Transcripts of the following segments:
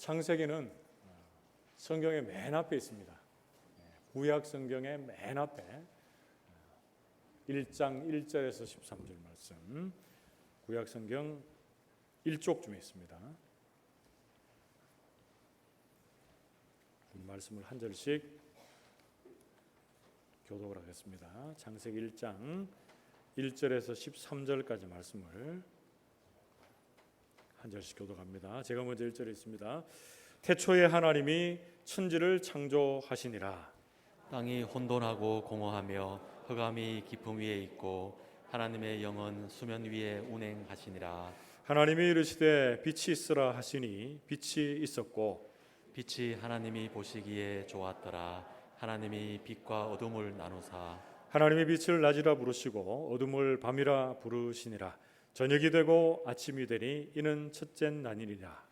창세기는 성경의 맨 앞에 있습니다. 구약 성경의 맨 앞에 1장 1절에서 13절 말씀, 구약 성경 1쪽쯤에 있습니다. 말씀을 한 절씩 교독을 하겠습니다. 창세기 1장 1절에서 13절까지 말씀을 한 절씩 교독합니다. 제가 먼저 1절에 있습니다. 태초에 하나님이 천지를 창조하시니라. 땅이 혼돈하고 공허하며 흑암이 깊음 위에 있고 하나님의 영은 수면 위에 운행하시니라. 하나님이 이르시되 빛이 있으라 하시니 빛이 있었고 빛이 하나님이 보시기에 좋았더라. 하나님이 빛과 어둠을 나누사 하나님이 빛을 낮이라 부르시고 어둠을 밤이라 부르시니라. 저녁이 되고 아침이 되니 이는 첫째 날이니라.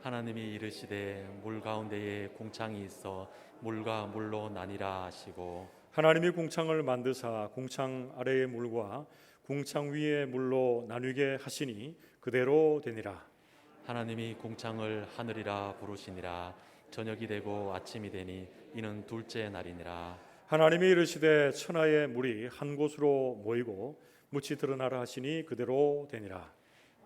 하나님이 이르시되 물 가운데에 궁창이 있어 물과 물로 나뉘라 하시고 하나님이 궁창을 만드사 궁창 아래의 물과 궁창 위의 물로 나누게 하시니 그대로 되니라. 하나님이 궁창을 하늘이라 부르시니라. 저녁이 되고 아침이 되니 이는 둘째 날이니라. 하나님이 이르시되 천하의 물이 한 곳으로 모이고 묻이 드러나라 하시니 그대로 되니라.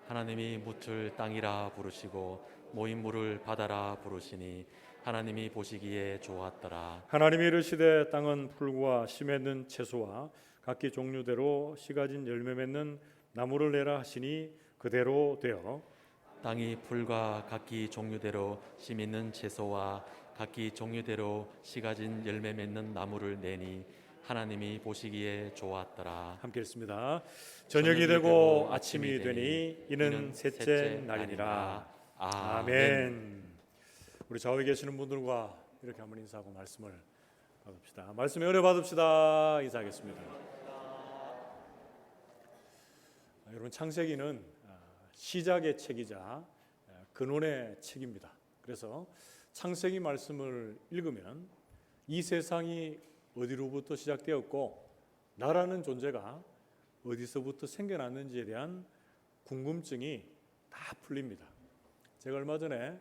하나님이 묻을 땅이라 부르시고 모인 물을 바다라 부르시니 하나님이 보시기에 좋았더라. 하나님이 이르시되 땅은 풀과 씨 맺는 채소와 각기 종류대로 씨 가진 열매 맺는 나무를 내라 하시니 그대로 되어 땅이 풀과 각기 종류대로 씨 맺는 채소와 각기 종류대로 씨 가진 열매 맺는 나무를 내니 하나님이 보시기에 좋았더라. 함께 읽습니다. 저녁이 되고 아침이 되니 이는 셋째 날이니라. 아멘. 우리 좌우에 계시는 분들과 이렇게 한번 인사하고 말씀을 받읍시다. 말씀에 은혜 받읍시다. 인사하겠습니다. 여러분, 창세기는 시작의 책이자 근원의 책입니다. 그래서 창세기 말씀을 읽으면 이 세상이 어디로부터 시작되었고 나라는 존재가 어디서부터 생겨났는지에 대한 궁금증이 다 풀립니다. 제가 얼마 전에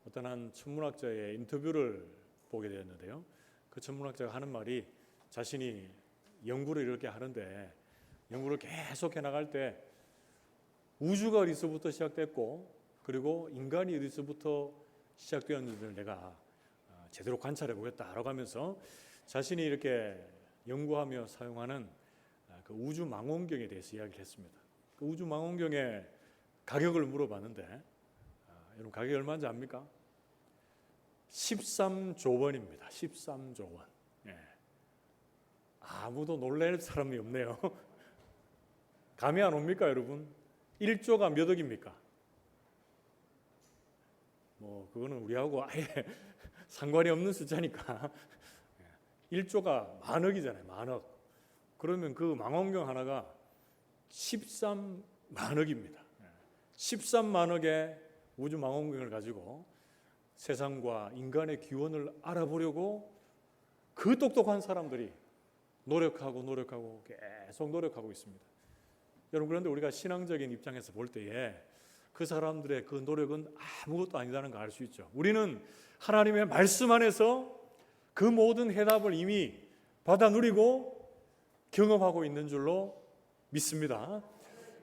어떤 한 천문학자의 인터뷰를 보게 되었는데요. 그 천문학자가 하는 말이 자신이 연구를 이렇게 하는데 연구를 계속 해나갈 때 우주가 어디서부터 시작됐고 그리고 인간이 어디서부터 시작되었는지를 내가 제대로 관찰해 보겠다라고 하면서 자신이 이렇게 연구하며 사용하는 그 우주 망원경에 대해서 이야기를 했습니다. 그 우주 망원경의 가격을 물어봤는데 여러분 가격이 얼마인지 압니까? 13조 원입니다. 13조 원. 예. 아무도 놀랄 사람이 없네요. 감이 안 옵니까, 여러분? 1조가 몇 억입니까? 뭐 그거는 우리하고 아예 상관이 없는 숫자니까 1조가 만억이잖아요. 만억. 그러면 그 망원경 하나가 13만억입니다. 13만억의 우주 망원경을 가지고 세상과 인간의 기원을 알아보려고 그 똑똑한 사람들이 노력하고 계속 노력하고 있습니다. 여러분, 그런데 우리가 신앙적인 입장에서 볼 때에 그 사람들의 그 노력은 아무것도 아니다는 걸 알 수 있죠. 우리는 하나님의 말씀 안에서 그 모든 해답을 이미 받아 누리고 경험하고 있는 줄로 믿습니다.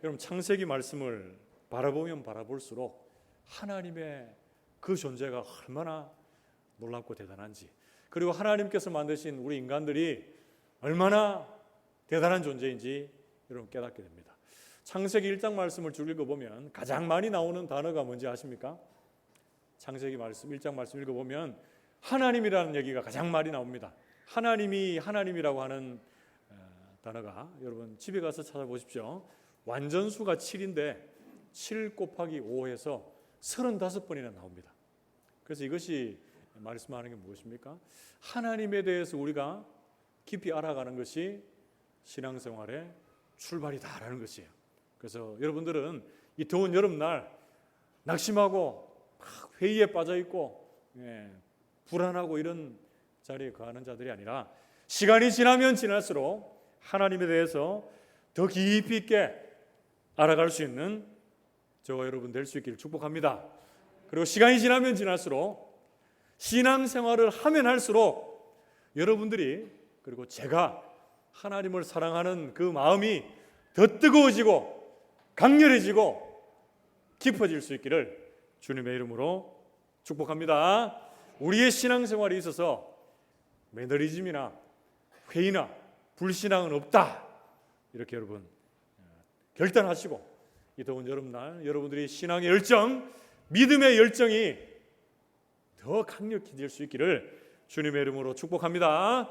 여러분, 창세기 말씀을 바라보면 바라볼수록 하나님의 그 존재가 얼마나 놀랍고 대단한지, 그리고 하나님께서 만드신 우리 인간들이 얼마나 대단한 존재인지 여러분 깨닫게 됩니다. 창세기 1장 말씀을 쭉 읽어보면 가장 많이 나오는 단어가 뭔지 아십니까? 창세기 말씀 1장 말씀 읽어보면 하나님이라는 얘기가 가장 많이 나옵니다. 하나님이라고 하는 단어가 여러분 집에 가서 찾아보십시오. 완전수가 7인데 7 곱하기 5해서 35번이나 나옵니다. 그래서 이것이 말씀하는 게 무엇입니까? 하나님에 대해서 우리가 깊이 알아가는 것이 신앙생활의 출발이다라는 것이에요. 그래서 여러분들은 이 더운 여름날 낙심하고 막 회의에 빠져있고 불안하고 이런 자리에 거하는 자들이 아니라 시간이 지나면 지날수록 하나님에 대해서 더 깊이 있게 알아갈 수 있는 저와 여러분 될 수 있기를 축복합니다. 그리고 시간이 지나면 지날수록 신앙생활을 하면 할수록 여러분들이 그리고 제가 하나님을 사랑하는 그 마음이 더 뜨거워지고 강렬해지고 깊어질 수 있기를 주님의 이름으로 축복합니다. 우리의 신앙생활에 있어서 매너리즘이나 회의나 불신앙은 없다. 이렇게 여러분 결단하시고 이 더운 여름날 여러분들이 신앙의 열정, 믿음의 열정이 더 강력해질 수 있기를 주님의 이름으로 축복합니다.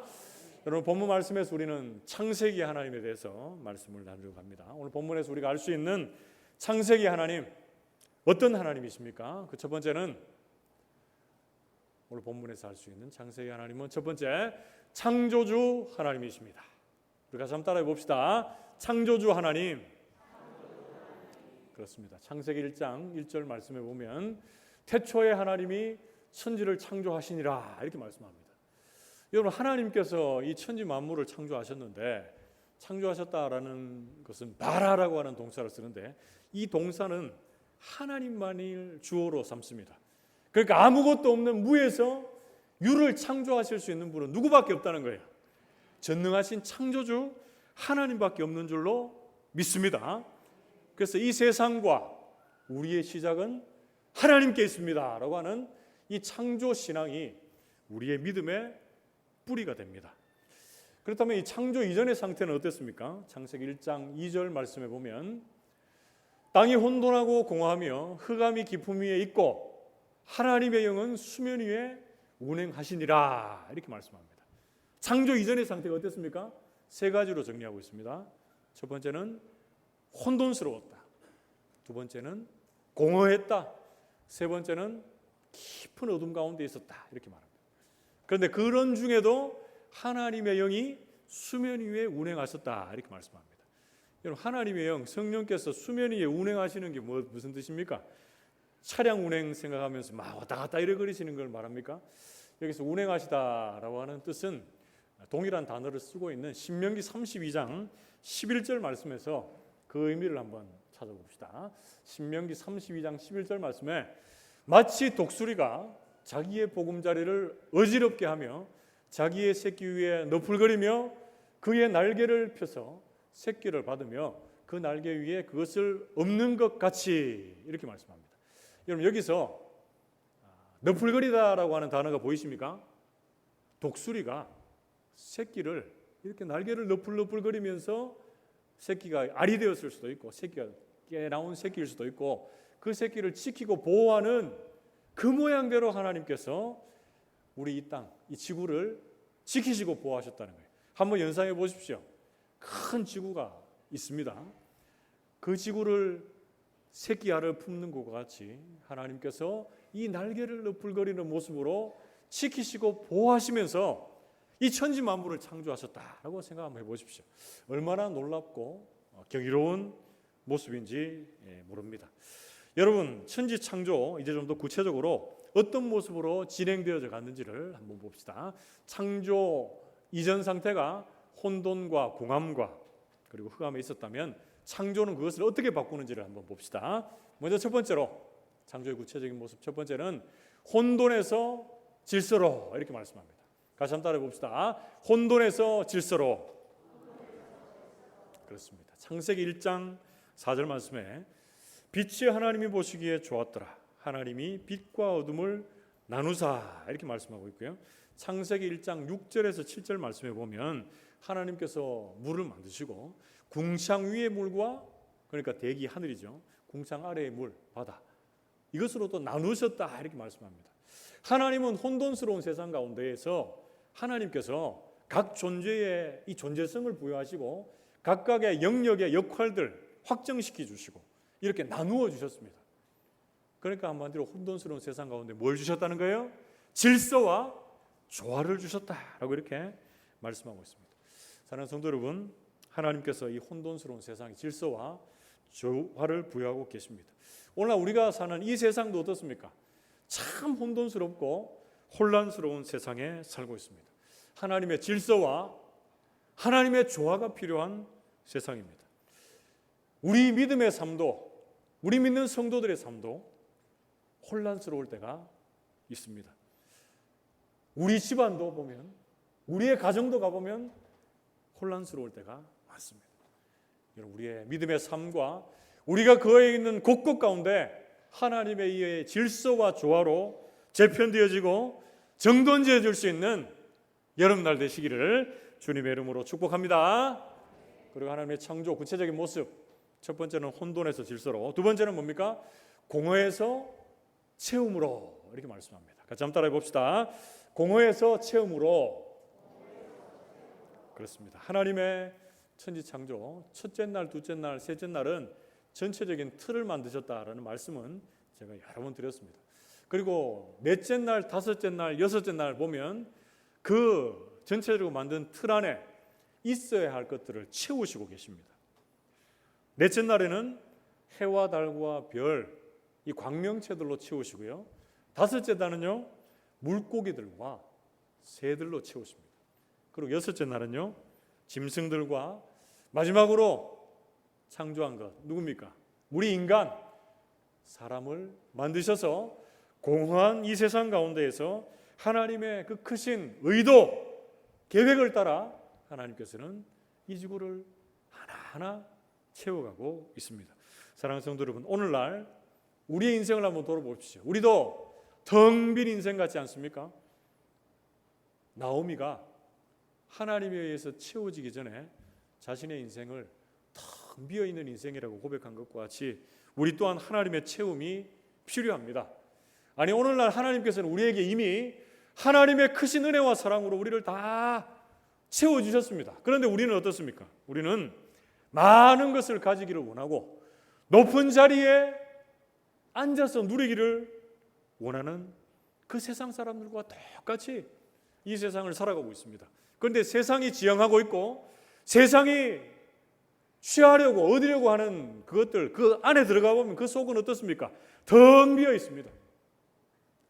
여러분 본문 말씀에서 우리는 창세기 하나님에 대해서 말씀을 나누려고 합니다. 오늘 본문에서 우리가 알 수 있는 창세기 하나님 어떤 하나님이십니까? 그 첫 번째는 오늘 본문에서 알 수 있는 창세기 하나님은 첫 번째 창조주 하나님이십니다. 우리 같이 한번 따라해 봅시다. 창조주 하나님. 그렇습니다. 창세기 1장 1절 말씀에 보면 태초에 하나님이 천지를 창조하시니라 이렇게 말씀합니다. 여러분 하나님께서 이 천지 만물을 창조하셨는데 창조하셨다라는 것은 바라라고 하는 동사를 쓰는데 이 동사는 하나님만을 주어로 삼습니다. 그러니까 아무것도 없는 무에서 유를 창조하실 수 있는 분은 누구밖에 없다는 거예요. 전능하신 창조주 하나님밖에 없는 줄로 믿습니다. 그래서 이 세상과 우리의 시작은 하나님께 있습니다 라고 하는 이 창조 신앙이 우리의 믿음의 뿌리가 됩니다. 그렇다면 이 창조 이전의 상태는 어땠습니까? 창세기 1장 2절 말씀에 보면 땅이 혼돈하고 공허하며 흑암이 깊음 위에 있고 하나님의 영은 수면 위에 운행하시니라 이렇게 말씀합니다. 창조 이전의 상태가 어땠습니까? 세 가지로 정리하고 있습니다. 첫 번째는 혼돈스러웠다. 두 번째는 공허했다. 세 번째는 깊은 어둠 가운데 있었다. 이렇게 말합니다. 그런데 그런 중에도 하나님의 영이 수면 위에 운행하셨다. 이렇게 말씀합니다. 여러분 하나님의 영, 성령께서 수면 위에 운행하시는 게 무슨 뜻입니까? 차량 운행 생각하면서 막 왔다 갔다 이러거리시는 걸 말합니까? 여기서 운행하시다라고 하는 뜻은 동일한 단어를 쓰고 있는 신명기 32장 11절 말씀에서 그 의미를 한번 찾아봅시다. 신명기 32장 11절 말씀에 마치 독수리가 자기의 보금자리를 어지럽게 하며 자기의 새끼 위에 너풀거리며 그의 날개를 펴서 새끼를 받으며 그 날개 위에 그것을 엎는 것 같이 이렇게 말씀합니다. 여러분 여기서 너풀거리다라고 하는 단어가 보이십니까? 독수리가 새끼를 이렇게 날개를 너풀너풀거리면서 새끼가 알이 되었을 수도 있고 새끼가 깨 나온 새끼일 수도 있고 그 새끼를 지키고 보호하는 그 모양대로 하나님께서 우리 이 땅, 이 지구를 지키시고 보호하셨다는 거예요. 한번 연상해 보십시오. 큰 지구가 있습니다. 그 지구를 새끼 알을 품는 것과 같이 하나님께서 이 날개를 너풀거리는 모습으로 지키시고 보호하시면서 이 천지 만물을 창조하셨다라고 생각 한번 해보십시오. 얼마나 놀랍고 경이로운 모습인지 모릅니다. 여러분 천지 창조 이제 좀 더 구체적으로 어떤 모습으로 진행되어져 갔는지를 한번 봅시다. 창조 이전 상태가 혼돈과 공함과 그리고 흑암에 있었다면 창조는 그것을 어떻게 바꾸는지를 한번 봅시다. 먼저 첫 번째로 창조의 구체적인 모습 첫 번째는 혼돈에서 질서로 이렇게 말씀합니다. 다시 한번 따라해 봅시다. 혼돈에서 질서로. 그렇습니다. 창세기 1장 4절 말씀에 빛이 하나님이 보시기에 좋았더라. 하나님이 빛과 어둠을 나누사 이렇게 말씀하고 있고요. 창세기 1장 6절에서 7절 말씀에 보면 하나님께서 물을 만드시고 궁창 위의 물과 그러니까 대기 하늘이죠. 궁창 아래의 물 바다 이것으로 또 나누셨다 이렇게 말씀합니다. 하나님은 혼돈스러운 세상 가운데에서 하나님께서 각 존재의 이 존재성을 부여하시고 각각의 영역의 역할들 확정시켜 주시고 이렇게 나누어 주셨습니다. 그러니까 한마디로 혼돈스러운 세상 가운데 뭘 주셨다는 거예요? 질서와 조화를 주셨다라고 이렇게 말씀하고 있습니다. 사랑하는 성도 여러분, 하나님께서 이 혼돈스러운 세상에 질서와 조화를 부여하고 계십니다. 오늘 우리가 사는 이 세상도 어떻습니까? 참 혼돈스럽고 혼란스러운 세상에 살고 있습니다. 하나님의 질서와 하나님의 조화가 필요한 세상입니다. 우리 믿음의 삶도 우리 믿는 성도들의 삶도 혼란스러울 때가 있습니다. 우리 집안도 보면, 우리의 가정도 가보면 혼란스러울 때가 많습니다. 여러분, 우리의 믿음의 삶과 우리가 거해 있는 곳곳 가운데 하나님의 의의 질서와 조화로 재편되어지고 정돈되어질 수 있는 여름날 되시기를 주님의 이름으로 축복합니다. 그리고 하나님의 창조 구체적인 모습, 첫 번째는 혼돈에서 질서로, 두 번째는 뭡니까? 공허에서 체험으로, 이렇게 말씀합니다. 같이 한번 따라해 봅시다. 공허에서 체험으로. 그렇습니다. 하나님의 천지 창조, 첫째 날, 둘째 날, 셋째 날은 전체적인 틀을 만드셨다라는 말씀은 제가 여러 번 드렸습니다. 그리고 넷째 날, 다섯째 날, 여섯째 날 보면 그 전체적으로 만든 틀 안에 있어야 할 것들을 채우시고 계십니다. 넷째 날에는 해와 달과 별, 이 광명체들로 채우시고요. 다섯째 날은요, 물고기들과 새들로 채우십니다. 그리고 여섯째 날은요, 짐승들과 마지막으로 창조한 것 누굽니까? 우리 인간, 사람을 만드셔서 공허한 이 세상 가운데에서 하나님의 그 크신 의도, 계획을 따라 하나님께서는 이 지구를 하나하나 채워가고 있습니다. 사랑하는 성도 여러분, 오늘날 우리의 인생을 한번 돌아보십시오. 우리도 텅 빈 인생 같지 않습니까? 나오미가 하나님에 의해서 채워지기 전에 자신의 인생을 텅 비어있는 인생이라고 고백한 것과 같이 우리 또한 하나님의 채움이 필요합니다. 아니, 오늘날 하나님께서는 우리에게 이미 하나님의 크신 은혜와 사랑으로 우리를 다 채워주셨습니다. 그런데 우리는 어떻습니까? 우리는 많은 것을 가지기를 원하고 높은 자리에 앉아서 누리기를 원하는 그 세상 사람들과 똑같이 이 세상을 살아가고 있습니다. 그런데 세상이 지향하고 있고 세상이 취하려고 얻으려고 하는 그것들, 그 안에 들어가 보면 그 속은 어떻습니까? 텅 비어 있습니다.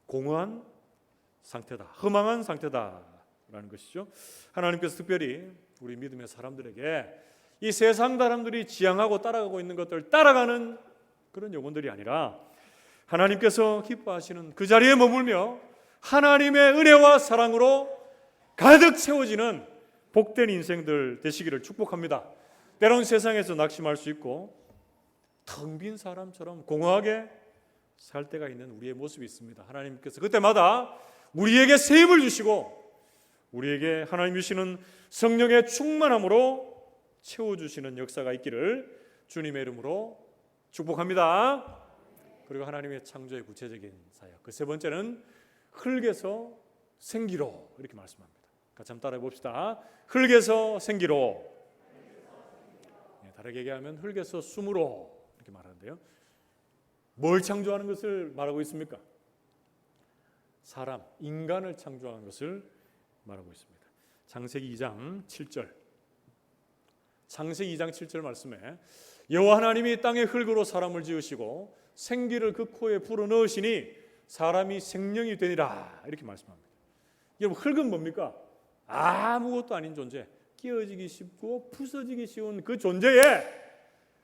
공허한 상태다, 허망한 상태다라는 것이죠. 하나님께서 특별히 우리 믿음의 사람들에게 이 세상 사람들이 지향하고 따라가고 있는 것들 따라가는 그런 영혼들이 아니라 하나님께서 기뻐하시는 그 자리에 머물며 하나님의 은혜와 사랑으로 가득 채워지는 복된 인생들 되시기를 축복합니다. 때론 세상에서 낙심할 수 있고 텅 빈 사람처럼 공허하게 살 때가 있는 우리의 모습이 있습니다. 하나님께서 그때마다 우리에게 새 힘을 주시고 우리에게 하나님 주시는 성령의 충만함으로 채워주시는 역사가 있기를 주님의 이름으로 축복합니다. 그리고 하나님의 창조의 구체적인 사역, 그 세 번째는 흙에서 생기로, 이렇게 말씀합니다. 같이 한번 따라해 봅시다. 흙에서 생기로. 다르게 얘기하면 흙에서 숨으로, 이렇게 말하는데요. 뭘 창조하는 것을 말하고 있습니까? 사람, 인간을 창조하는 것을 말하고 있습니다. 창세기 2장 7절. 창세기 2장 7절 말씀에 여호와 하나님이 땅의 흙으로 사람을 지으시고 생기를 그 코에 불어넣으시니 사람이 생명이 되니라, 이렇게 말씀합니다. 여러분, 흙은 뭡니까? 아무것도 아닌 존재, 끼어지기 쉽고 부서지기 쉬운 그 존재에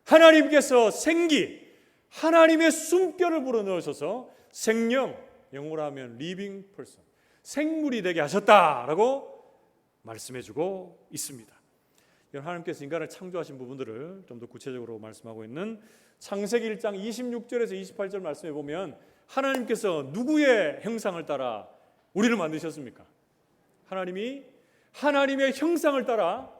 하나님께서 생기, 하나님의 숨결을 불어넣으셔서 생명, 영어로 하면 living person, 생물이 되게 하셨다라고 말씀해주고 있습니다. 하나님께서 인간을 창조하신 부분들을 좀 더 구체적으로 말씀하고 있는 창세기 1장 26절에서 28절 말씀해 보면 하나님께서 누구의 형상을 따라 우리를 만드셨습니까? 하나님이 하나님의 형상을 따라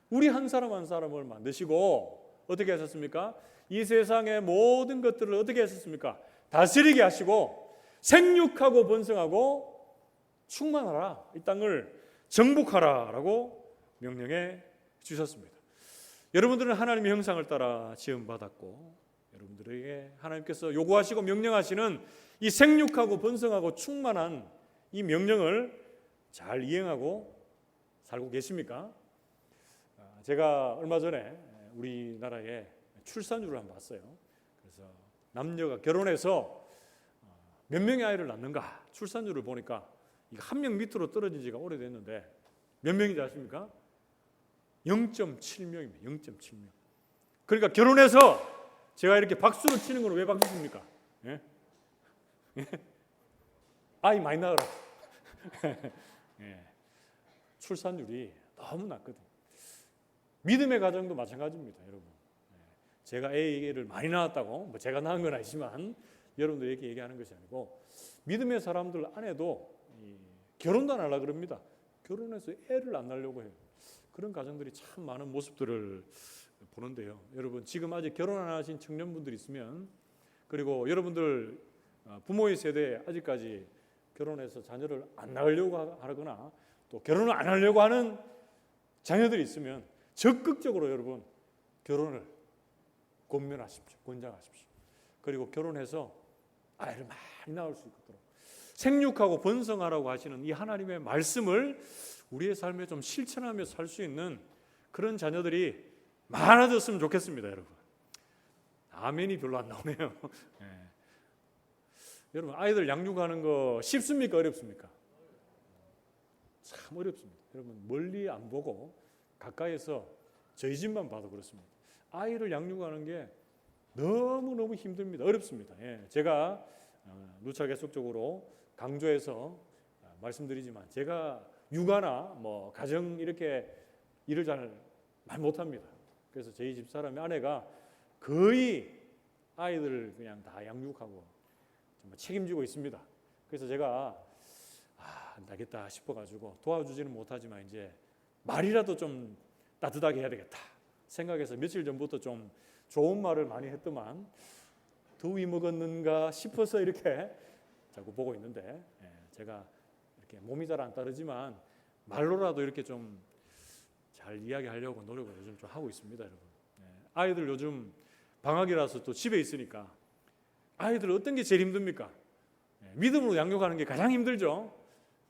우리 한 사람 한 사람을 만드시고 어떻게 하셨습니까? 이 세상의 모든 것들을 어떻게 하셨습니까? 다스리게 하시고 생육하고 번성하고 충만하라, 이 땅을 정복하라 라고 명령해 주셨습니다. 여러분들은 하나님의 형상을 따라 지음받았고 여러분들에게 하나님께서 요구하시고 명령하시는 이 생육하고 번성하고 충만한 이 명령을 잘 이행하고 살고 계십니까? 제가 얼마 전에 우리나라의 출산율을 한번 봤어요. 그래서 남녀가 결혼해서 몇 명의 아이를 낳는가 출산율을 보니까 이거 한 명 밑으로 떨어진 지가 오래됐는데 몇 명인지 아십니까? 0.7명입니다. 0.7명. 그러니까 결혼해서 제가 이렇게 박수를 치는 건 왜 박수 칩니까? 예? 아이 많이 낳으라. 예. 출산율이 너무 낮거든요. 믿음의 가정도 마찬가지입니다, 여러분. 제가 애를 많이 낳았다고 뭐 제가 낳은 건 아니지만 여러분들에게 얘기하는 것이 아니고 믿음의 사람들 안에도 결혼도 안 하려고 그럽니다. 결혼해서 애를 안 낳으려고 해요. 그런 가정들이 참 많은 모습들을 보는데요. 여러분 지금 아직 결혼 안 하신 청년분들 있으면, 그리고 여러분들 부모의 세대에 아직까지 결혼해서 자녀를 안 낳으려고 하거나 또 결혼을 안 하려고 하는 자녀들이 있으면 적극적으로 여러분 결혼을 권면하십시오. 권장하십시오. 그리고 결혼해서 아이를 많이 낳을 수 있도록 생육하고 번성하라고 하시는 이 하나님의 말씀을 우리의 삶에 좀 실천하며 살 수 있는 그런 자녀들이 많아졌으면 좋겠습니다, 여러분. 아멘이 별로 안 나오네요. 네. 여러분 아이들 양육하는 거 쉽습니까? 어렵습니까? 참 어렵습니다. 여러분 멀리 안 보고 가까이서 저희 집만 봐도 그렇습니다. 아이를 양육하는 게 너무너무 힘듭니다. 어렵습니다. 예, 제가 누차 계속적으로 강조해서 말씀드리지만 제가 육아나 뭐 가정 이렇게 일을 잘 못합니다. 그래서 저희 집 사람의 아내가 거의 아이들을 그냥 다 양육하고 정말 책임지고 있습니다. 그래서 제가 안 되겠다 싶어가지고 도와주지는 못하지만 이제 말이라도 좀 따뜻하게 해야 되겠다 생각해서 며칠 전부터 좀 좋은 말을 많이 했더만 더위 먹었는가 싶어서 이렇게 자꾸 보고 있는데, 제가 이렇게 몸이 잘 안 따르지만 말로라도 이렇게 좀 잘 이야기하려고 노력을 요즘 좀 하고 있습니다, 여러분. 아이들 요즘 방학이라서 또 집에 있으니까 아이들 어떤 게 제일 힘듭니까? 믿음으로 양육하는 게 가장 힘들죠.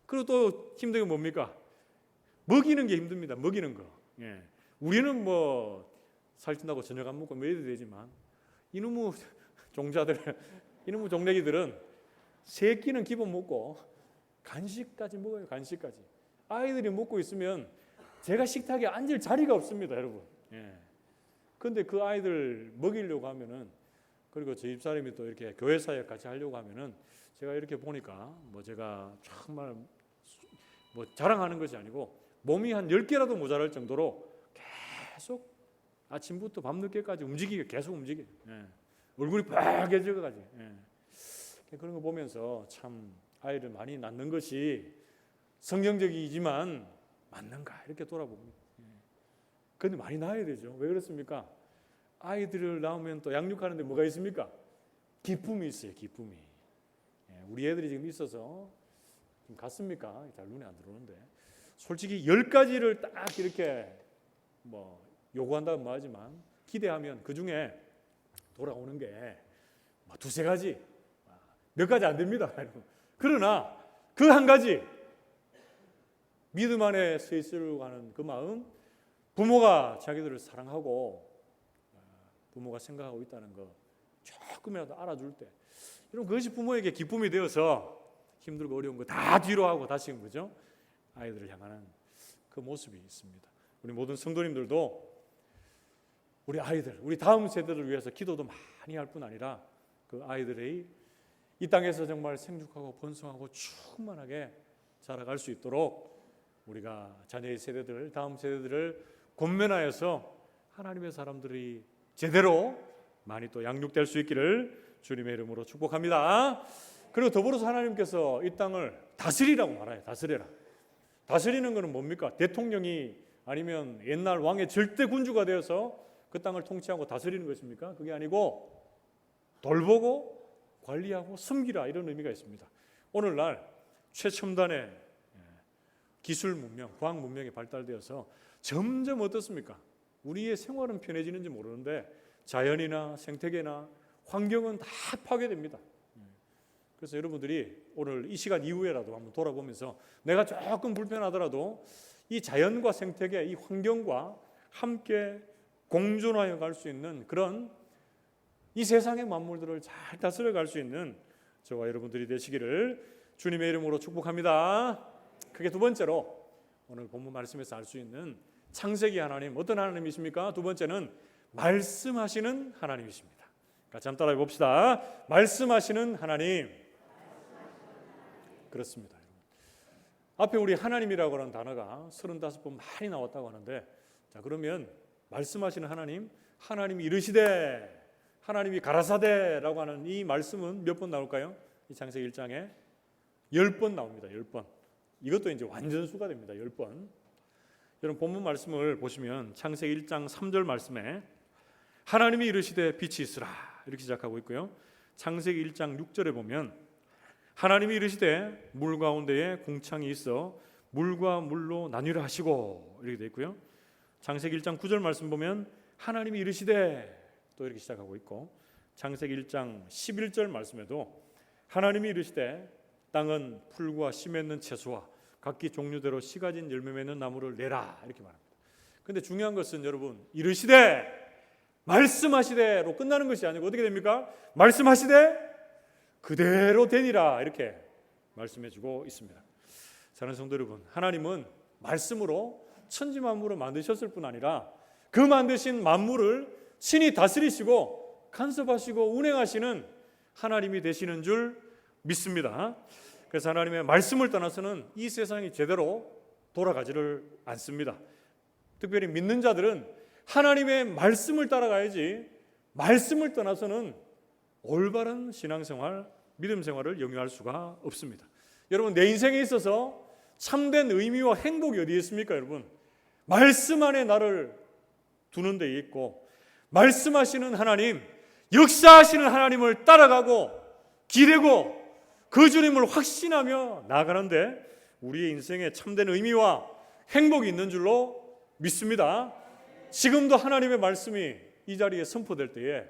그리고 또 힘든 게 뭡니까? 먹이는 게 힘듭니다. 먹이는 거. 우리는 뭐 살찐다고 저녁 안 먹고 뭐 이래도 되지만 이놈의 종자들, 이놈의 종래기들은 세 끼는 기본 먹고 간식까지 먹어요. 간식까지. 아이들이 먹고 있으면 제가 식탁에 앉을 자리가 없습니다, 여러분. 그런데 그 아이들 먹이려고 하면은, 그리고 저희 집사람이 또 이렇게 교회 사역 같이 하려고 하면은 제가 이렇게 보니까 뭐 제가 정말 뭐 자랑하는 것이 아니고 몸이 한 10개라도 모자랄 정도로 계속 아침부터 밤늦게까지 움직이게, 계속 움직여요. 얼굴이 빨개져가지고. 그런 거 보면서 참 아이를 많이 낳는 것이 성경적이지만 맞는가 이렇게 돌아봅니다. 그런데 많이 낳아야 되죠. 왜 그렇습니까? 아이들을 낳으면 또 양육하는데 뭐가 있습니까? 기쁨이 있어요. 기쁨이. 우리 애들이 지금 있어서 좀 같습니까? 잘 눈에 안 들어오는데 솔직히 10가지를 딱 이렇게 뭐 요구한다고 말하지만 기대하면 그 중에 돌아오는 게 두세 가지, 몇 가지 안 됩니다. 그러나 그 한 가지 믿음 안에 서 있으려고 하는 그 마음, 부모가 자기들을 사랑하고 부모가 생각하고 있다는 거 조금이라도 알아줄 때, 이런 그것이 부모에게 기쁨이 되어서 힘들고 어려운 거 다 뒤로 하고 다시 그죠? 아이들을 향하는 그 모습이 있습니다. 우리 모든 성도님들도 우리 아이들, 우리 다음 세대를 위해서 기도도 많이 할 뿐 아니라 그 아이들의 이 땅에서 정말 생육하고 번성하고 충만하게 자라갈 수 있도록 우리가 자녀의 세대들, 다음 세대들을 권면하여서 하나님의 사람들이 제대로 많이 또 양육될 수 있기를 주님의 이름으로 축복합니다. 그리고 더불어서 하나님께서 이 땅을 다스리라고 말해요. 다스려라. 다스리는 것은 뭡니까? 대통령이 아니면 옛날 왕의 절대 군주가 되어서 그 땅을 통치하고 다스리는 것입니까? 그게 아니고 돌보고 관리하고 섬기라, 이런 의미가 있습니다. 오늘날 최첨단의 기술 문명, 과학 문명이 발달되어서 점점 어떻습니까? 우리의 생활은 편해지는지 모르는데 자연이나 생태계나 환경은 다 파괴됩니다. 그래서 여러분들이 오늘 이 시간 이후에라도 한번 돌아보면서 내가 조금 불편하더라도 이 자연과 생태계, 이 환경과 함께 공존하여 갈 수 있는 그런 이 세상의 만물들을 잘 다스려 갈 수 있는 저와 여러분들이 되시기를 주님의 이름으로 축복합니다. 그게 두 번째로 오늘 본문 말씀에서 알 수 있는 창세기 하나님, 어떤 하나님이십니까? 두 번째는 말씀하시는 하나님이십니다. 같이 한번 따라해 봅시다. 말씀하시는 하나님. 그렇습니다. 앞에 우리 하나님이라고 하는 단어가 35번 많이 나왔다고 하는데, 자, 그러면 말씀하시는 하나님, 하나님이 이르시되, 하나님이 가라사대라고 하는 이 말씀은 몇 번 나올까요? 이 창세기 1장에 10번 나옵니다. 10번. 이것도 이제 완전수가 됩니다. 10번. 여러분 본문 말씀을 보시면 창세기 1장 3절 말씀에 하나님이 이르시되 빛이 있으라 이렇게 시작하고 있고요. 창세기 1장 6절에 보면 하나님이 이르시되 물 가운데에 궁창이 있어 물과 물로 나뉘라 하시고 이렇게 되어 있고요. 창세기 1장 9절 말씀 보면 하나님이 이르시되 또 이렇게 시작하고 있고, 창세기 1장 11절 말씀에도 하나님이 이르시되 땅은 풀과 씨 맺는 채소와 각기 종류대로 씨 가진 열매 맺는 나무를 내라 이렇게 말합니다. 그런데 중요한 것은 여러분, 이르시되 말씀하시되로 끝나는 것이 아니고 어떻게 됩니까? 말씀하시되 그대로 되니라 이렇게 말씀해주고 있습니다. 사랑하는 성도 여러분, 하나님은 말씀으로 천지 만물을 만드셨을 뿐 아니라 그 만드신 만물을 신이 다스리시고 간섭하시고 운행하시는 하나님이 되시는 줄 믿습니다. 그래서 하나님의 말씀을 떠나서는 이 세상이 제대로 돌아가지를 않습니다. 특별히 믿는 자들은 하나님의 말씀을 따라가야지 말씀을 떠나서는 올바른 신앙생활, 믿음 생활을 영위할 수가 없습니다. 여러분, 내 인생에 있어서 참된 의미와 행복이 어디에 있습니까? 여러분, 말씀 안에 나를 두는 데 있고, 말씀하시는 하나님, 역사하시는 하나님을 따라가고 기대고 그 주님을 확신하며 나아가는데 우리의 인생에 참된 의미와 행복이 있는 줄로 믿습니다. 지금도 하나님의 말씀이 이 자리에 선포될 때에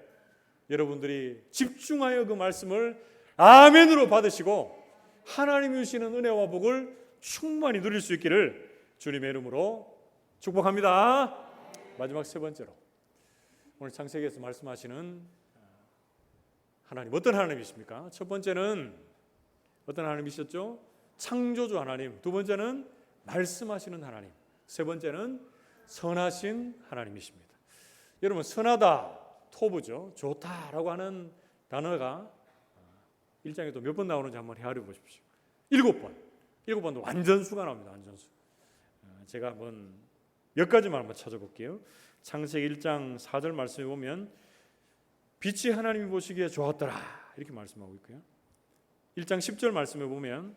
여러분들이 집중하여 그 말씀을 아멘으로 받으시고 하나님이 주시는 은혜와 복을 충만히 누릴 수 있기를 주님의 이름으로 축복합니다. 마지막 세 번째로, 오늘 창세기에서 말씀하시는 하나님, 어떤 하나님이십니까? 첫 번째는 어떤 하나님이셨죠? 창조주 하나님. 두 번째는 말씀하시는 하나님. 세 번째는 선하신 하나님이십니다. 여러분, 선하다, 토부죠. 좋다라고 하는 단어가 1장에도 몇 번 나오는지 한번 헤아려 보십시오. 7번. 7번도 완전수가 나옵니다. 완전수. 제가 한번 몇 가지만 한번 찾아볼게요. 창세기 1장 4절 말씀에 보면 빛이 하나님이 보시기에 좋았더라 이렇게 말씀하고 있고요. 1장 10절 말씀에 보면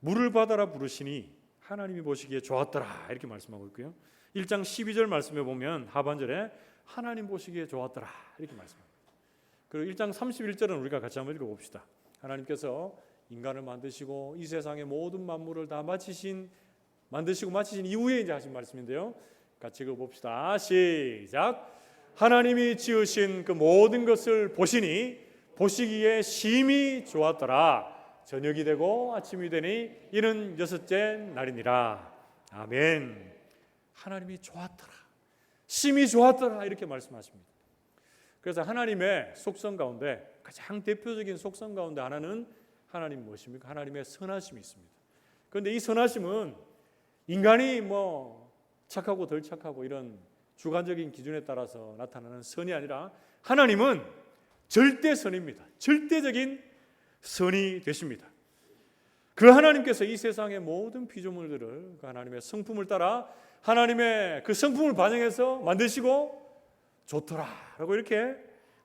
물을 받아라 부르시니 하나님이 보시기에 좋았더라 이렇게 말씀하고 있고요. 1장 12절 말씀에 보면 하반절에 하나님 보시기에 좋았더라 이렇게 말씀합니다. 그리고 1장 31절은 우리가 같이 한번 읽어봅시다. 하나님께서 인간을 만드시고 이 세상의 모든 만물을 다 만드시고 마치신 이후에 이제 하신 말씀인데요. 같이 읽어봅시다. 시작. 하나님이 지으신 그 모든 것을 보시니 보시기에 심히 좋았더라. 저녁이 되고 아침이 되니 이는 6째 날이니라. 아멘. 하나님이 좋았더라, 심히 좋았더라 이렇게 말씀하십니다. 그래서 하나님의 속성 가운데 가장 대표적인 속성 가운데 하나는 하나님 무엇입니까? 하나님의 선하심이 있습니다. 그런데 이 선하심은 인간이 착하고 덜 착하고 이런 주관적인 기준에 따라서 나타나는 선이 아니라 하나님은 절대 선입니다. 절대적인 선이 되십니다. 그 하나님께서 이 세상의 모든 피조물들을 그 하나님의 성품을 따라 하나님의 그 성품을 반영해서 만드시고 좋더라라고 이렇게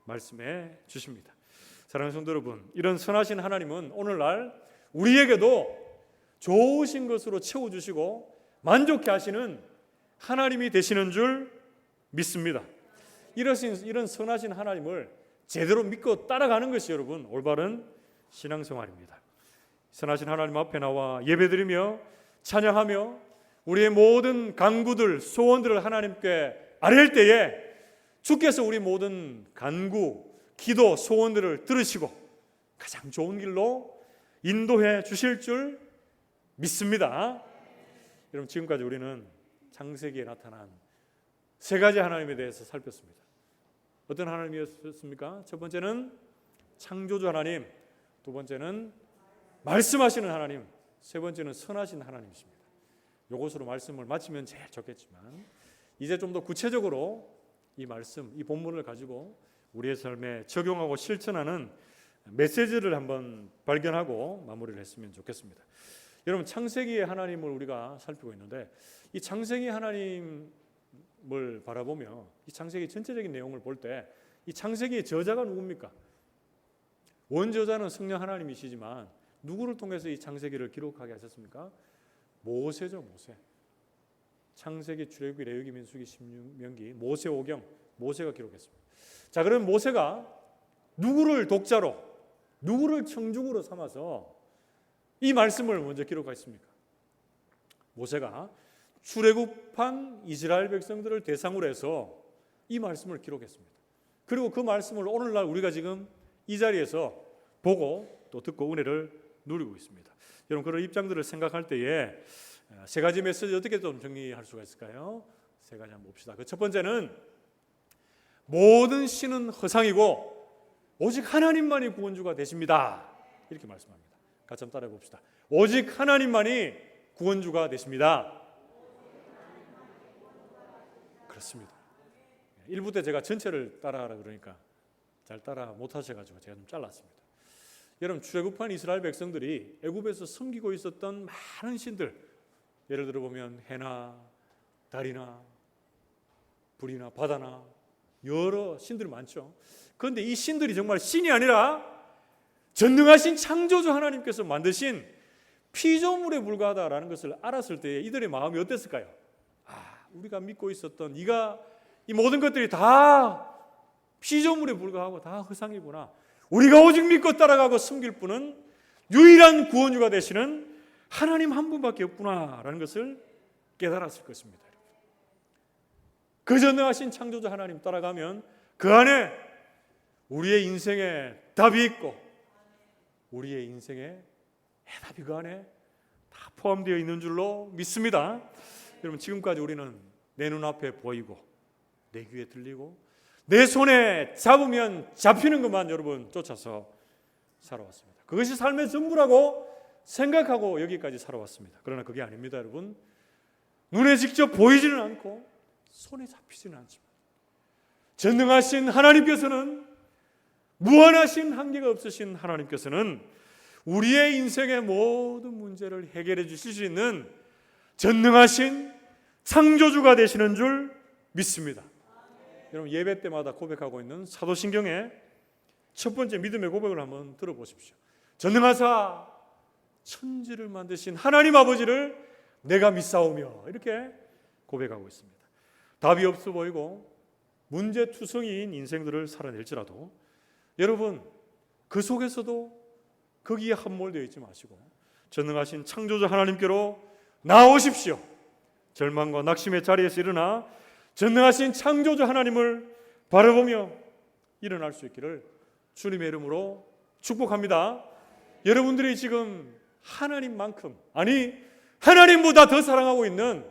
말씀해 주십니다. 사랑하는 성도 여러분, 이런 선하신 하나님은 오늘날 우리에게도 좋으신 것으로 채워주시고 만족해 하시는 하나님이 되시는 줄 믿습니다. 이런 선하신 하나님을 제대로 믿고 따라가는 것이 여러분 올바른 신앙생활입니다. 선하신 하나님 앞에 나와 예배드리며 찬양하며 우리의 모든 간구들, 소원들을 하나님께 아뢰일 때에 주께서 우리 모든 간구, 기도, 소원들을 들으시고 가장 좋은 길로 인도해 주실 줄 믿습니다. 여러분, 지금까지 우리는 창세기에 나타난 세 가지 하나님에 대해서 살폈습니다. 어떤 하나님이었습니까? 첫 번째는 창조주 하나님, 두 번째는 말씀하시는 하나님, 세 번째는 선하신 하나님이십니다. 이것으로 말씀을 마치면 제일 좋겠지만 이제 좀 더 구체적으로 이 말씀, 이 본문을 가지고 우리의 삶에 적용하고 실천하는 메시지를 한번 발견하고 마무리를 했으면 좋겠습니다. 여러분, 창세기의 하나님을 우리가 살피고 있는데 이 창세기 하나님을 바라보며 이 창세기 전체적인 내용을 볼 때 이 창세기의 저자가 누굽니까? 원저자는 성령 하나님이시지만 누구를 통해서 이 창세기를 기록하게 하셨습니까? 모세죠, 모세. 창세기, 출애굽기, 레위기, 민수기, 신명기, 모세오경, 모세가 기록했습니다. 자, 그럼 모세가 누구를 독자로, 누구를 청중으로 삼아서 이 말씀을 먼저 기록했습니까? 모세가 출애굽한 이스라엘 백성들을 대상으로 해서 이 말씀을 기록했습니다. 그리고 그 말씀을 오늘날 우리가 지금 이 자리에서 보고 또 듣고 은혜를 누리고 있습니다. 여러분, 그런 입장들을 생각할 때에 세 가지 메시지 어떻게 좀 정리할 수가 있을까요? 세 가지 한번 봅시다. 그 첫 번째는 모든 신은 허상이고 오직 하나님만이 구원주가 되십니다. 이렇게 말씀합니다. 같이 한번 따라해 봅시다. 오직 하나님만이 구원주가 되십니다. 그렇습니다. 1부 때 제가 전체를 따라하라 그러니까 잘 따라 못하셔가지고 제가 좀 잘랐습니다. 여러분, 출애굽한 이스라엘 백성들이 애굽에서 섬기고 있었던 많은 신들, 예를 들어 보면 해나 달이나 불이나 바다나 여러 신들이 많죠. 그런데 이 신들이 정말 신이 아니라 전능하신 창조주 하나님께서 만드신 피조물에 불과하다라는 것을 알았을 때 이들의 마음이 어땠을까요? 우리가 믿고 있었던 이 모든 것들이 다 피조물에 불과하고 다 허상이구나. 우리가 오직 믿고 따라가고 섬길 분은 유일한 구원주가 되시는 하나님 한 분밖에 없구나라는 것을 깨달았을 것입니다. 그 전능하신 창조주 하나님 따라가면 그 안에 우리의 인생에 답이 있고 우리의 인생에 해답이 그 안에 다 포함되어 있는 줄로 믿습니다. 여러분, 지금까지 우리는 내 눈앞에 보이고 내 귀에 들리고 내 손에 잡으면 잡히는 것만 여러분 쫓아서 살아왔습니다. 그것이 삶의 전부라고 생각하고 여기까지 살아왔습니다. 그러나 그게 아닙니다, 여러분. 눈에 직접 보이지는 않고 손에 잡히지는 않지만 전능하신 하나님께서는, 무한하신 한계가 없으신 하나님께서는 우리의 인생의 모든 문제를 해결해 주실 수 있는 전능하신 창조주가 되시는 줄 믿습니다. 여러분, 예배 때마다 고백하고 있는 사도신경의 첫 번째 믿음의 고백을 한번 들어보십시오. 전능하사 천지를 만드신 하나님 아버지를 내가 믿사오며, 이렇게 고백하고 있습니다. 답이 없어 보이고 문제투성이인 인생들을 살아낼지라도 여러분, 그 속에서도 거기에 함몰되어 있지 마시고 전능하신 창조주 하나님께로 나오십시오. 절망과 낙심의 자리에서 일어나 전능하신 창조주 하나님을 바라보며 일어날 수 있기를 주님의 이름으로 축복합니다. 여러분들이 지금 하나님만큼, 아니 하나님보다 더 사랑하고 있는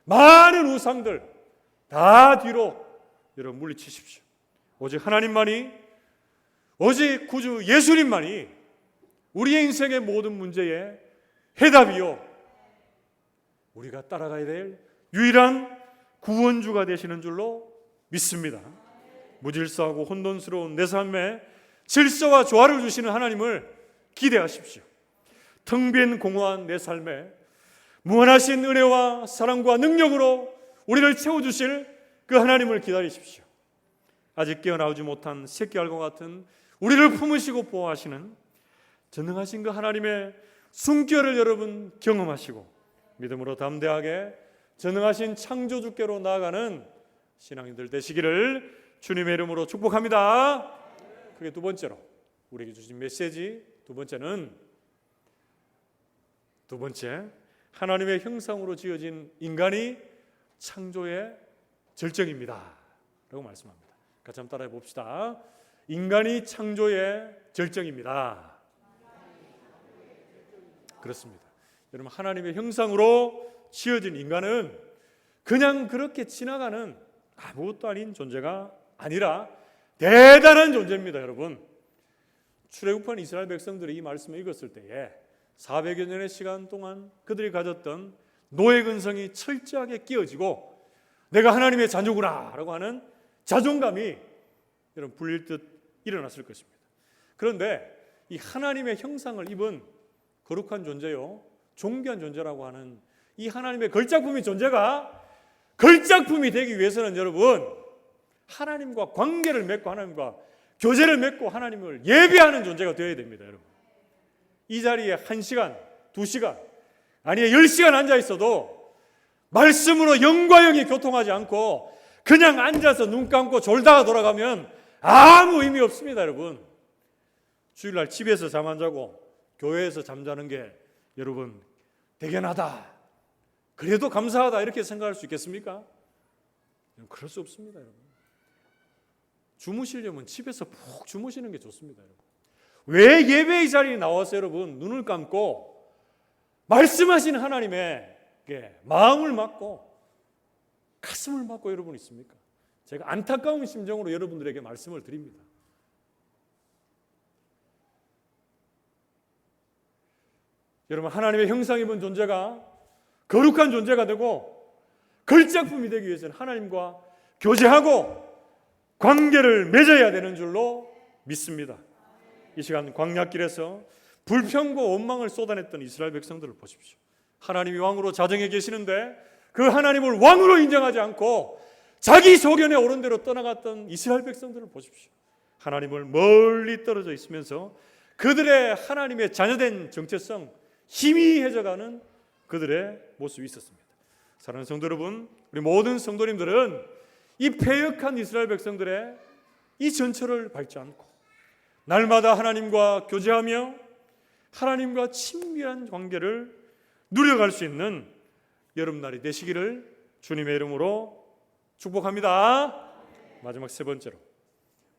많은 우상들 다 뒤로 여러분 물리치십시오. 오직 하나님만이, 오직 구주 예수님만이 우리의 인생의 모든 문제에 해답이요, 우리가 따라가야 될 유일한 구원주가 되시는 줄로 믿습니다. 무질서하고 혼돈스러운 내 삶에 질서와 조화를 주시는 하나님을 기대하십시오. 텅 빈 공허한 내 삶에 무한하신 은혜와 사랑과 능력으로 우리를 채워주실 그 하나님을 기다리십시오. 아직 깨어나오지 못한 새끼알과 같은 우리를 품으시고 보호하시는 전능하신 그 하나님의 숨결을 여러분 경험하시고 믿음으로 담대하게 전능하신 창조주께로 나아가는 신앙인들 되시기를 주님의 이름으로 축복합니다. 그게 두 번째로 우리에게 주신 메시지, 두 번째 하나님의 형상으로 지어진 인간이 창조의 절정입니다 라고 말씀합니다. 같이 한번 따라해 봅시다. 인간이 창조의 절정입니다. 그렇습니다. 여러분, 하나님의 형상으로 지어진 인간은 그냥 그렇게 지나가는 아무것도 아닌 존재가 아니라 대단한 존재입니다. 여러분, 출애굽한 이스라엘 백성들이 이 말씀을 읽었을 때에 400여 년의 시간 동안 그들이 가졌던 노예 근성이 철저하게 끼어지고 내가 하나님의 자녀구나 라고 하는 자존감이 여러분 불릴 듯 일어났을 것입니다. 그런데 이 하나님의 형상을 입은 거룩한 존재요, 존귀한 존재라고 하는 이 하나님의 걸작품의 존재가 걸작품이 되기 위해서는 여러분, 하나님과 관계를 맺고 하나님과 교제를 맺고 하나님을 예배하는 존재가 되어야 됩니다. 여러분, 이 자리에 1시간, 2시간, 아니 10시간 앉아 있어도 말씀으로 영과 영이 교통하지 않고 그냥 앉아서 눈 감고 졸다가 돌아가면 아무 의미 없습니다. 여러분, 주일날 집에서 잠 안 자고 교회에서 잠자는 게 여러분 대견하다, 그래도 감사하다 이렇게 생각할 수 있겠습니까? 그럴 수 없습니다. 여러분, 주무시려면 집에서 푹 주무시는 게 좋습니다. 여러분, 왜 예배의 자리에 나와서 여러분 눈을 감고 말씀하시는 하나님의 마음을 막고 가슴을 막고 여러분 있습니까? 제가 안타까운 심정으로 여러분들에게 말씀을 드립니다. 여러분, 하나님의 형상 입은 존재가 거룩한 존재가 되고 걸작품이 되기 위해서는 하나님과 교제하고 관계를 맺어야 되는 줄로 믿습니다. 이 시간 광야길에서 불평과 원망을 쏟아냈던 이스라엘 백성들을 보십시오. 하나님이 왕으로 자정해 계시는데 그 하나님을 왕으로 인정하지 않고 자기 소견에 옳은 대로 떠나갔던 이스라엘 백성들을 보십시오. 하나님을 멀리 떨어져 있으면서 그들의 하나님의 자녀된 정체성 희미해져가는 그들의 모습이 있었습니다. 사랑하는 성도 여러분, 우리 모든 성도님들은 이 패역한 이스라엘 백성들의 이 전철을 밟지 않고 날마다 하나님과 교제하며 하나님과 친밀한 관계를 누려갈 수 있는 여름날이 되시기를 주님의 이름으로 축복합니다. 마지막 세 번째로,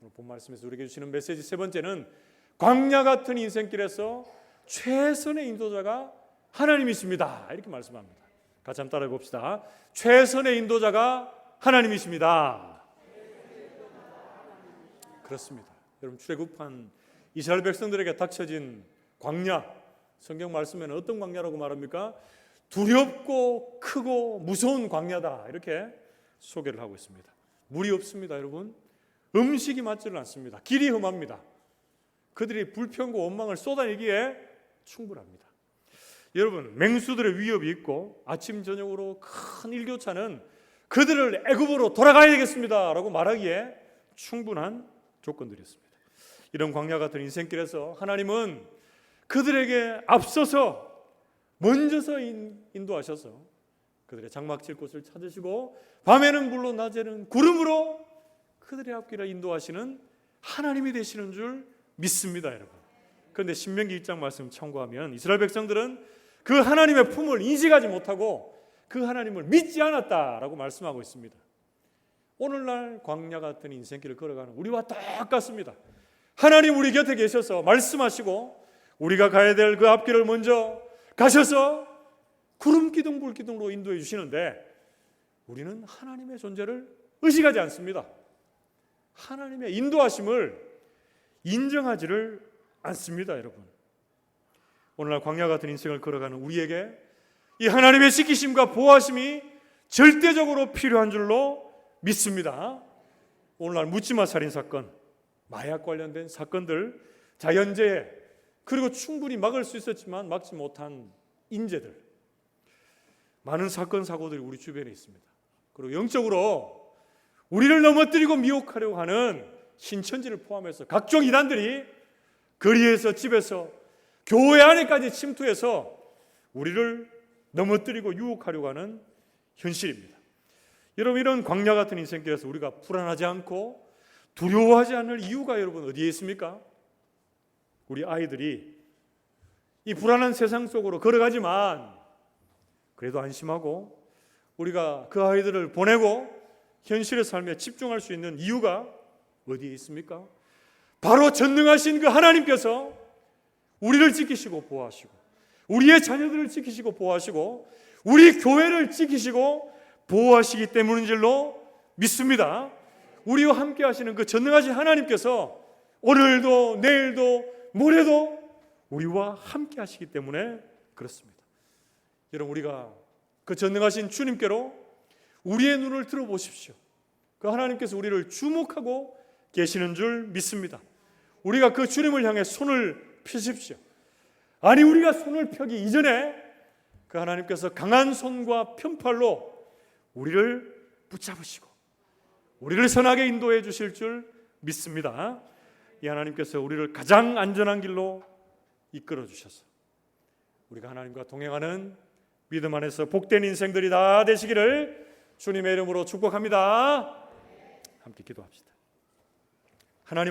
오늘 본 말씀에서 우리에게 주시는 메시지 세 번째는 광야 같은 인생길에서 최선의 인도자가 하나님이십니다. 이렇게 말씀합니다. 같이 한번 따라해 봅시다. 최선의 인도자가 하나님이십니다. 그렇습니다. 여러분, 출애굽한 이스라엘 백성들에게 닥쳐진 광야, 성경 말씀에는 어떤 광야라고 말합니까? 두렵고 크고 무서운 광야다, 이렇게 소개를 하고 있습니다. 물이 없습니다. 여러분, 음식이 맞지를 않습니다. 길이 험합니다. 그들이 불평과 원망을 쏟아내기에 충분합니다. 여러분, 맹수들의 위협이 있고 아침 저녁으로 큰 일교차는 그들을 애굽으로 돌아가야 되겠습니다 라고 말하기에 충분한 조건들이었습니다. 이런 광야 같은 인생길에서 하나님은 그들에게 앞서서 먼저서 인도하셔서 그들의 장막 칠 곳을 찾으시고 밤에는 불로 낮에는 구름으로 그들의 앞길을 인도하시는 하나님이 되시는 줄 믿습니다. 여러분, 그런데 신명기 1장 말씀 참고하면 이스라엘 백성들은 그 하나님의 품을 인식하지 못하고 그 하나님을 믿지 않았다라고 말씀하고 있습니다. 오늘날 광야 같은 인생길을 걸어가는 우리와 똑같습니다. 하나님 우리 곁에 계셔서 말씀하시고 우리가 가야 될 그 앞길을 먼저 가셔서 구름 기둥 불 기둥으로 인도해 주시는데 우리는 하나님의 존재를 의식하지 않습니다. 하나님의 인도하심을 인정하지를 않습니다. 여러분, 오늘날 광야 같은 인생을 걸어가는 우리에게 이 하나님의 지키심과 보호하심이 절대적으로 필요한 줄로 믿습니다. 오늘날 묻지마 살인 사건, 마약 관련된 사건들, 자연재해, 그리고 충분히 막을 수 있었지만 막지 못한 인재들, 많은 사건 사고들이 우리 주변에 있습니다. 그리고 영적으로 우리를 넘어뜨리고 미혹하려고 하는 신천지를 포함해서 각종 이단들이 거리에서 집에서 교회 안에까지 침투해서 우리를 넘어뜨리고 유혹하려고 하는 현실입니다. 여러분, 이런 광야 같은 인생길에서 우리가 불안하지 않고 두려워하지 않을 이유가 여러분 어디에 있습니까? 우리 아이들이 이 불안한 세상 속으로 걸어가지만 그래도 안심하고 우리가 그 아이들을 보내고 현실의 삶에 집중할 수 있는 이유가 어디에 있습니까? 바로 전능하신 그 하나님께서 우리를 지키시고 보호하시고 우리의 자녀들을 지키시고 보호하시고 우리 교회를 지키시고 보호하시기 때문인 줄로 믿습니다. 우리와 함께 하시는 그 전능하신 하나님께서 오늘도 내일도 모레도 우리와 함께 하시기 때문에 그렇습니다. 여러분, 우리가 그 전능하신 주님께로 우리의 눈을 들어보십시오. 그 하나님께서 우리를 주목하고 계시는 줄 믿습니다. 우리가 그 주님을 향해 손을 펴십시오. 아니 우리가 손을 펴기 이전에 그 하나님께서 강한 손과 편팔로 우리를 붙잡으시고 우리를 선하게 인도해 주실 줄 믿습니다. 이 하나님께서 우리를 가장 안전한 길로 이끌어 주셔서 우리가 하나님과 동행하는 믿음 안에서 복된 인생들이 다 되시기를 주님의 이름으로 축복합니다. 함께 기도합시다.